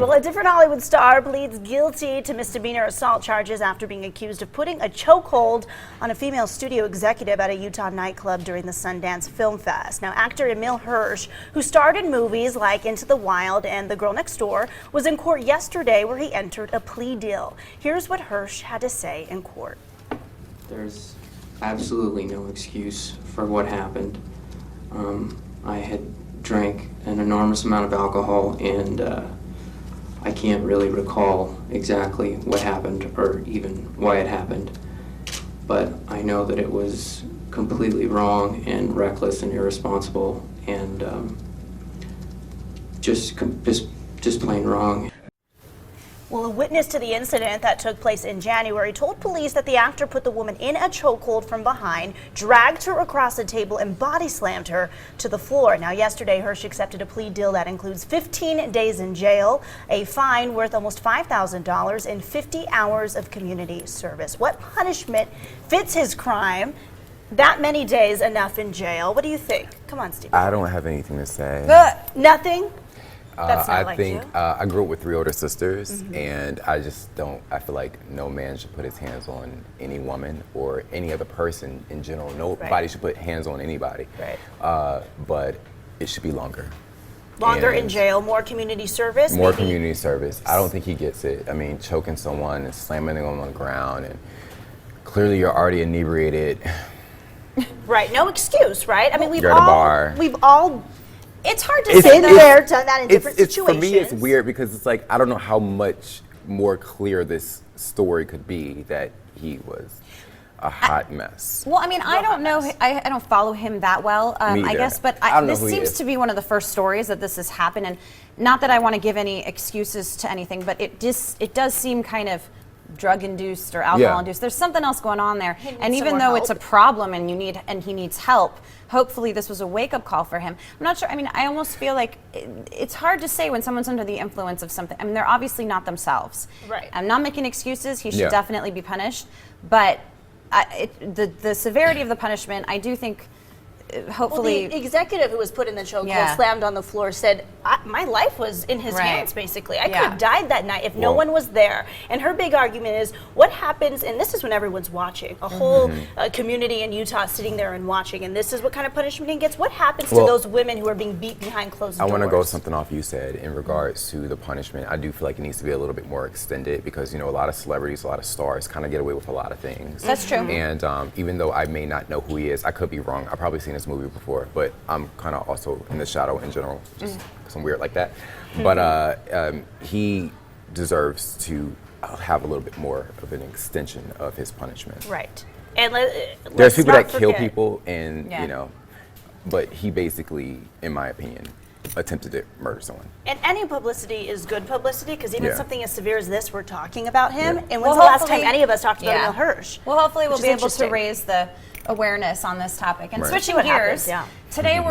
Well, a different Hollywood star pleads guilty to misdemeanor assault charges after being accused of putting a chokehold on a female studio executive at a Utah nightclub during the Sundance Film Fest. Now, actor Emile Hirsch, who starred in movies like Into the Wild and The Girl Next Door, was in court yesterday where he entered a plea deal. Here's what Hirsch had to say in court. There's absolutely no excuse for what happened. I had drank an enormous amount of alcohol, and I can't really recall exactly what happened or even why it happened, but I know that it was completely wrong and reckless and irresponsible and just plain wrong. Well, a witness to the incident that took place in January told police that the actor put the woman in a chokehold from behind, dragged her across a table, and body slammed her to the floor. Now, yesterday, Hirsch accepted a plea deal that includes 15 days in jail, a fine worth almost $5,000, and 50 hours of community service. What punishment fits his crime? That many days enough in jail? What do you think? Come on, Steve. I don't have anything to say. Nothing? That's not I like think you. I grew up with 3 older sisters, and I just don't. I feel like no man should put his hands on any woman or any other person in general. Nobody should put hands on anybody. Right. But it should be longer. Longer And in jail, more community service. More maybe? community service. I don't think he gets it. I mean, choking someone and slamming them on the ground, and clearly you're already inebriated. Right. No excuse. Right. I mean, You're at a bar. We've all. It's hard to It's- say it's- there, done that in different situations. For me, it's weird because it's like, I don't know how much more clear this story could be that he was a hot mess. Well, I mean, I don't know. I don't follow him that well, Me I either. guess, but I don't know this who he seems is. to be one of the first stories that this has happened. And not that I want to give any excuses to anything, but it does seem kind of drug-induced or alcohol-induced. There's something else going on there. And even though it's a problem and he needs help, hopefully this was a wake-up call for him. I'm not sure. I mean, I almost feel like it's hard to say when someone's under the influence of something. I mean, they're obviously not themselves. Right. I'm not making excuses. He should definitely be punished. But the severity of the punishment, I do think, hopefully. Well, the executive who was put in the chokehold, slammed on the floor, said, my life was in his hands, basically. I could have died that night if no one was there. And her big argument is, what happens, and this is when everyone's watching, a whole community in Utah sitting there and watching, and this is what kind of punishment he gets. What happens to those women who are being beat behind closed doors? I want to go something off you said in regards to the punishment. I do feel like it needs to be a little bit more extended because, you know, a lot of celebrities, a lot of stars kind of get away with a lot of things. That's true. And even though I may not know who he is, I could be wrong. I've probably seen this movie before, but I'm kind of also in the shadow in general, just because I'm weird like that. But he deserves to have a little bit more of an extension of his punishment. Right. And there's people that kill forget. people, and you know, but he basically, in my opinion, attempted to murder someone. And any publicity is good publicity because even something as severe as this, we're talking about him. And when's Well, the last time hopefully- any of us talked about Emile Hirsch? Well, hopefully we'll Which be is able to interesting. raise the awareness on this topic. And Right. switching What gears, happens, today we're